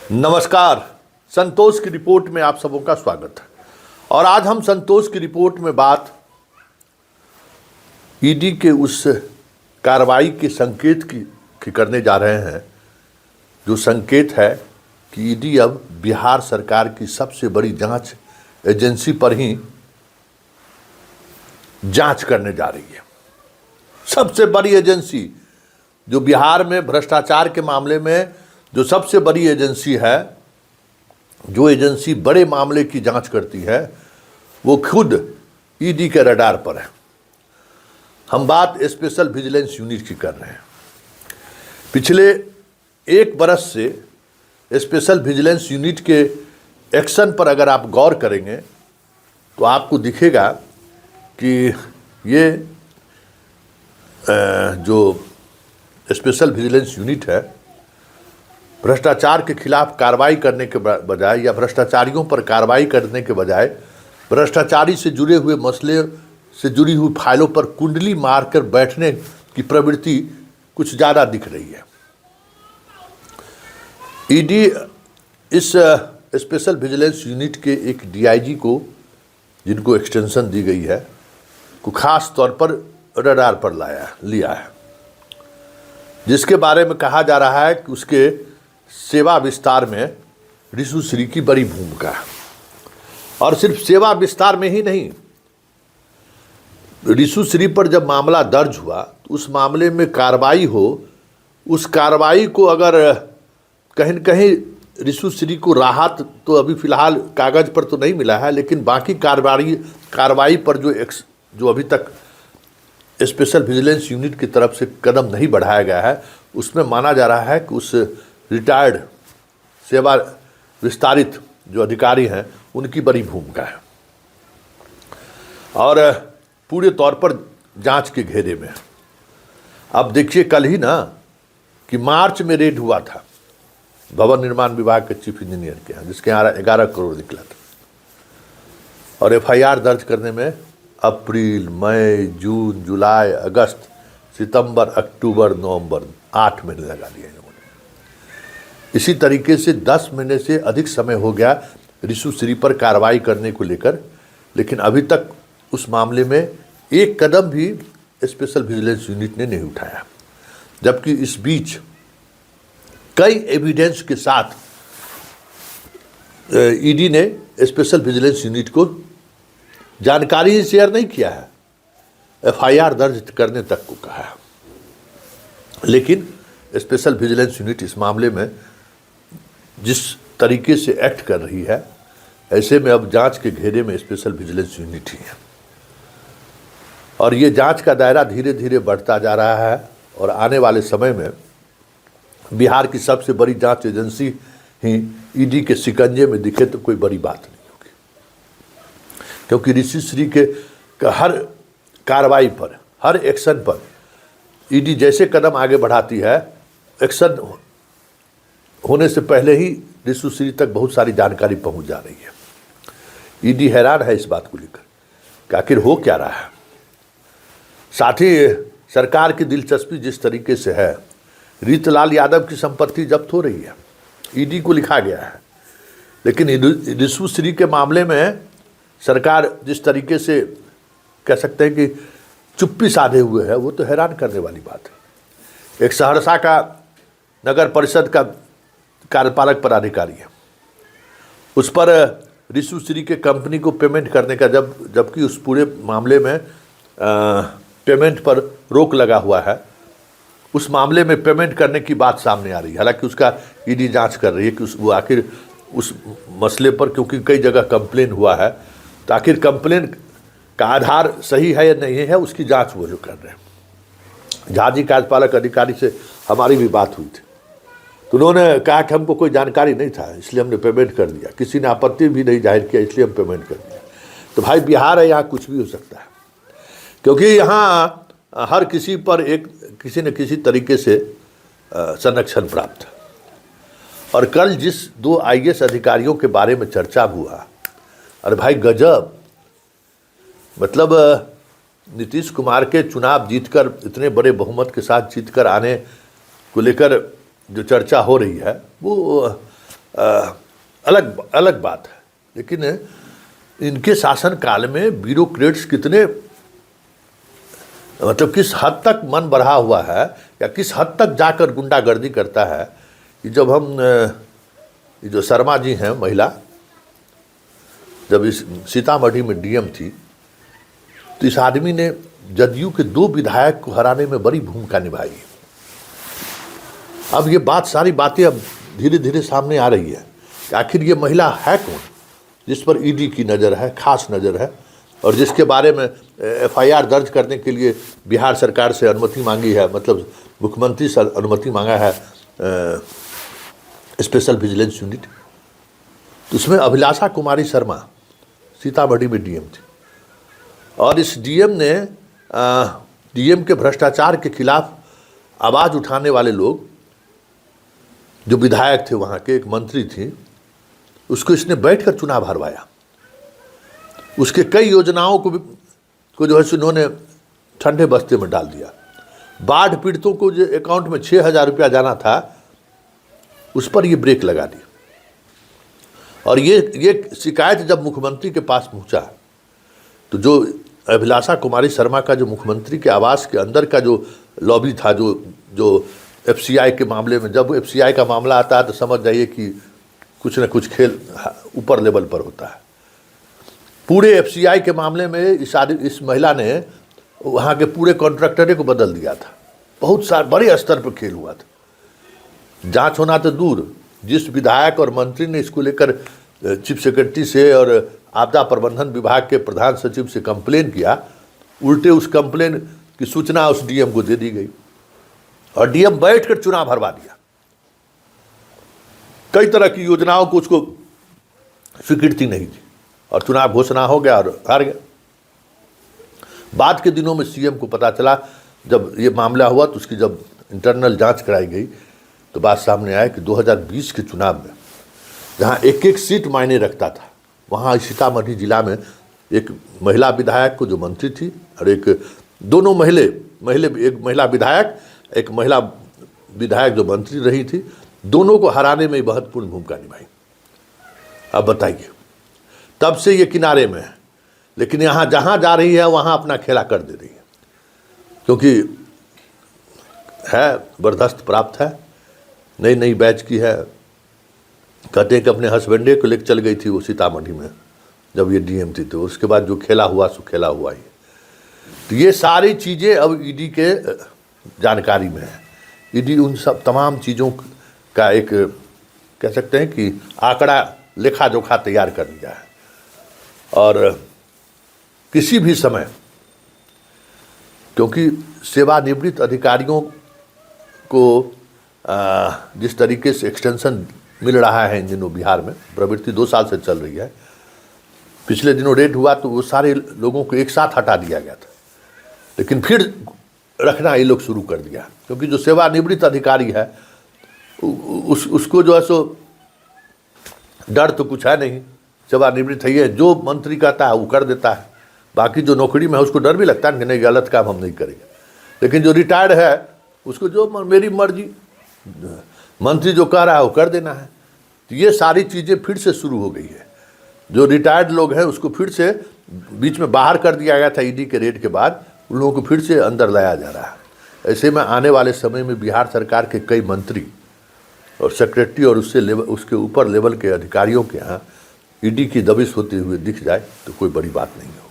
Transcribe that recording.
नमस्कार। संतोष की रिपोर्ट में आप सबों का स्वागत है। और आज हम संतोष की रिपोर्ट में बात ईडी के उस कार्रवाई के संकेत की करने जा रहे हैं, जो संकेत है कि ईडी अब बिहार सरकार की सबसे बड़ी जांच एजेंसी पर ही जांच करने जा रही है। सबसे बड़ी एजेंसी जो बिहार में भ्रष्टाचार के मामले में जो सबसे बड़ी एजेंसी है, जो एजेंसी बड़े मामले की जांच करती है, वो खुद ईडी के रडार पर है। हम बात स्पेशल विजिलेंस यूनिट की कर रहे हैं। पिछले एक बरस से स्पेशल विजिलेंस यूनिट के एक्शन पर अगर आप गौर करेंगे तो आपको दिखेगा कि ये जो स्पेशल विजिलेंस यूनिट है, भ्रष्टाचार के खिलाफ कार्रवाई करने के बजाय या भ्रष्टाचारियों पर कार्रवाई करने के बजाय भ्रष्टाचारी से जुड़े हुए मसले से जुड़ी हुई फाइलों पर कुंडली मारकर बैठने की प्रवृत्ति कुछ ज़्यादा दिख रही है। ईडी इस स्पेशल विजिलेंस यूनिट के एक डीआईजी को, जिनको एक्सटेंशन दी गई है, को खास तौर पर रडार पर लिया है, जिसके बारे में कहा जा रहा है कि उसके सेवा विस्तार में रिशु श्री की बड़ी भूमिका है। और सिर्फ सेवा विस्तार में ही नहीं, रिशु श्री पर जब मामला दर्ज हुआ तो उस मामले में कार्रवाई हो, उस कार्रवाई को अगर कहीं न कहीं रिशु श्री को राहत तो अभी फिलहाल कागज पर तो नहीं मिला है, लेकिन बाकी कार्रवाई पर जो अभी तक स्पेशल विजिलेंस यूनिट की तरफ से कदम नहीं बढ़ाया गया है, उसमें माना जा रहा है कि उस रिटायर्ड सेवा विस्तारित जो अधिकारी हैं उनकी बड़ी भूमिका है और पूरे तौर पर जांच के घेरे में। अब देखिए, कल ही ना कि मार्च में रेड हुआ था भवन निर्माण विभाग के चीफ इंजीनियर के यहाँ, जिसके यहाँ 11 करोड़ निकला था, और एफआईआर दर्ज करने में अप्रैल, मई, जून, जुलाई, अगस्त, सितंबर, अक्टूबर, नवंबर 8 महीने लगा दिए इन्होंने। इसी तरीके से 10 महीने से अधिक समय हो गया रिशु श्री पर कार्रवाई करने को लेकर, लेकिन अभी तक उस मामले में एक कदम भी स्पेशल विजिलेंस यूनिट ने नहीं उठाया। जबकि इस बीच कई एविडेंस के साथ ईडी ने स्पेशल विजिलेंस यूनिट को जानकारी शेयर नहीं किया है, एफआईआर दर्ज करने तक को कहा है। लेकिन स्पेशल विजिलेंस यूनिट इस मामले में जिस तरीके से एक्ट कर रही है, ऐसे में अब जांच के घेरे में स्पेशल विजिलेंस यूनिट ही है और ये जांच का दायरा धीरे धीरे बढ़ता जा रहा है। और आने वाले समय में बिहार की सबसे बड़ी जांच एजेंसी ही ईडी के शिकंजे में दिखे तो कोई बड़ी बात नहीं होगी, क्योंकि रिशु श्री के हर कार्रवाई पर, हर एक्शन पर ईडी जैसे कदम आगे बढ़ाती है, एक्शन होने से पहले ही रिशु श्री तक बहुत सारी जानकारी पहुंच जा रही है। ईडी हैरान है इस बात को लेकर कि आखिर हो क्या रहा है। साथ ही सरकार की दिलचस्पी जिस तरीके से है, रीतलाल यादव की संपत्ति जब्त हो रही है, ईडी को लिखा गया है, लेकिन रिशु श्री के मामले में सरकार जिस तरीके से कह सकते हैं कि चुप्पी साधे हुए है, वो तो हैरान करने वाली बात है। एक सहरसा का नगर परिषद का कार्यपालक पदाधिकारी है, उस पर रिशु श्री के कंपनी को पेमेंट करने का जबकि उस पूरे मामले में पेमेंट पर रोक लगा हुआ है, उस मामले में पेमेंट करने की बात सामने आ रही है। हालांकि उसका ईडी जांच कर रही है कि वो आखिर उस मसले पर, क्योंकि कई जगह कंप्लेन हुआ है, तो आखिर कंप्लेन का आधार सही है या नहीं है, उसकी जांच वो जो कर रहे हैं। झाजी कार्यपालक अधिकारी से हमारी भी बात हुई थी, तो उन्होंने कहा कि हमको कोई जानकारी नहीं था, इसलिए हमने पेमेंट कर दिया, किसी ने आपत्ति भी नहीं जाहिर किया, इसलिए हम पेमेंट कर दिया। तो भाई, बिहार है, यहाँ कुछ भी हो सकता है, क्योंकि यहाँ हर किसी पर किसी न किसी तरीके से संरक्षण प्राप्त है। और कल जिस 2 आईएएस अधिकारियों के बारे में चर्चा हुआ, अरे भाई गजब, मतलब नीतीश कुमार के चुनाव जीतकर, इतने बड़े बहुमत के साथ जीतकर आने को लेकर जो चर्चा हो रही है, वो अलग अलग बात है। लेकिन इनके शासन काल में ब्यूरोक्रेट्स कितने, मतलब किस हद तक मन बढ़ा हुआ है या किस हद तक जाकर गुंडागर्दी करता है कि जब हम ये जो शर्मा जी हैं महिला, जब इस सीतामढ़ी में डीएम थी तो इस आदमी ने जदयू के 2 विधायक को हराने में बड़ी भूमिका निभाई। अब ये बात, सारी बातें अब धीरे धीरे सामने आ रही है कि आखिर ये महिला है कौन जिस पर ईडी की नज़र है, खास नज़र है, और जिसके बारे में एफआईआर दर्ज करने के लिए बिहार सरकार से अनुमति मांगी है, मतलब मुख्यमंत्री से अनुमति मांगा है स्पेशल विजिलेंस यूनिट। तो उसमें अभिलाषा कुमारी शर्मा सीतामढ़ी में डीएम थी, और इस डीएम ने डीएम के भ्रष्टाचार के खिलाफ आवाज़ उठाने वाले लोग, जो विधायक थे वहाँ के, एक मंत्री थी, उसको इसने बैठकर चुनाव हरवाया। उसके कई योजनाओं को जो है उन्होंने ठंडे बस्ते में डाल दिया। बाढ़ पीड़ितों को जो अकाउंट में 6,000 रुपया जाना था, उस पर ये ब्रेक लगा दी। और ये शिकायत जब मुख्यमंत्री के पास पहुंचा तो जो अभिलाषा कुमारी शर्मा का जो मुख्यमंत्री के आवास के अंदर का जो लॉबी था, जो एफसीआई के मामले में, जब एफसीआई का मामला आता है तो समझ जाइए कि कुछ न कुछ खेल ऊपर लेवल पर होता है। पूरे एफसीआई के मामले में इस महिला ने वहाँ के पूरे कॉन्ट्रैक्टरे को बदल दिया था। बहुत सारे बड़े स्तर पर खेल हुआ था। जांच होना तो दूर, जिस विधायक और मंत्री ने इसको लेकर चीफ सेक्रेटरी से और आपदा प्रबंधन विभाग के प्रधान सचिव से कंप्लेन किया, उल्टे उस कंप्लेन की सूचना उस डीएम को दे दी गई और डीएम बैठकर चुनाव हरवा दिया। कई तरह की योजनाओं को उसको स्वीकृति नहीं थी और चुनाव घोषणा हो गया और हार गया। बाद के दिनों में सीएम को पता चला, जब ये मामला हुआ तो उसकी जब इंटरनल जांच कराई गई तो बात सामने आया कि 2020 के चुनाव में जहां एक एक सीट मायने रखता था, वहां सीतामढ़ी जिला में एक महिला विधायक को जो मंत्री थी और एक दोनों एक महिला विधायक, एक महिला विधायक जो मंत्री रही थी, दोनों को हराने में महत्वपूर्ण भूमिका निभाई। अब बताइए, तब से ये किनारे में है, लेकिन यहाँ जहाँ जा रही है वहाँ अपना खेला कर दे रही है, क्योंकि है बर्दाश्त प्राप्त है, नई नई बैच की है। कहते हैं कि अपने हस्बैंडे को लेकर चल गई थी वो सीतामढ़ी में जब ये डीएम थी, तो उसके बाद जो खेला हुआ सो खेला हुआ ही। तो ये सारी चीज़ें अब ईडी के जानकारी में है। ईडी उन सब तमाम चीज़ों का एक कह सकते हैं कि आंकड़ा लेखा जोखा तैयार कर लिया है और किसी भी समय, क्योंकि सेवानिवृत्त अधिकारियों को जिस तरीके से एक्सटेंशन मिल रहा है इन दिनों बिहार में, प्रवृत्ति 2 साल से चल रही है। पिछले दिनों रेड हुआ तो वो सारे लोगों को एक साथ हटा दिया गया था, लेकिन फिर रखना ये लोग शुरू कर दिया, क्योंकि जो सेवानिवृत्त अधिकारी है उसको जो है सो डर तो कुछ है नहीं, सेवानिवृत्त है, ये जो मंत्री कहता है वो कर देता है। बाकी जो नौकरी में है उसको डर भी लगता है कि नहीं गलत काम हम नहीं करेंगे, लेकिन जो रिटायर्ड है उसको जो मेरी मर्जी, मंत्री जो कह रहा है वो कर देना है। तो ये सारी चीज़ें फिर से शुरू हो गई है। जो रिटायर्ड लोग हैं उसको फिर से बीच में बाहर कर दिया गया था ईडी के रेड के बाद, उन लोगों को फिर से अंदर लाया जा रहा है। ऐसे में आने वाले समय में बिहार सरकार के कई मंत्री और सेक्रेटरी और उसके ऊपर लेवल के अधिकारियों के यहाँ ईडी की दबिश होते हुए दिख जाए तो कोई बड़ी बात नहीं हो।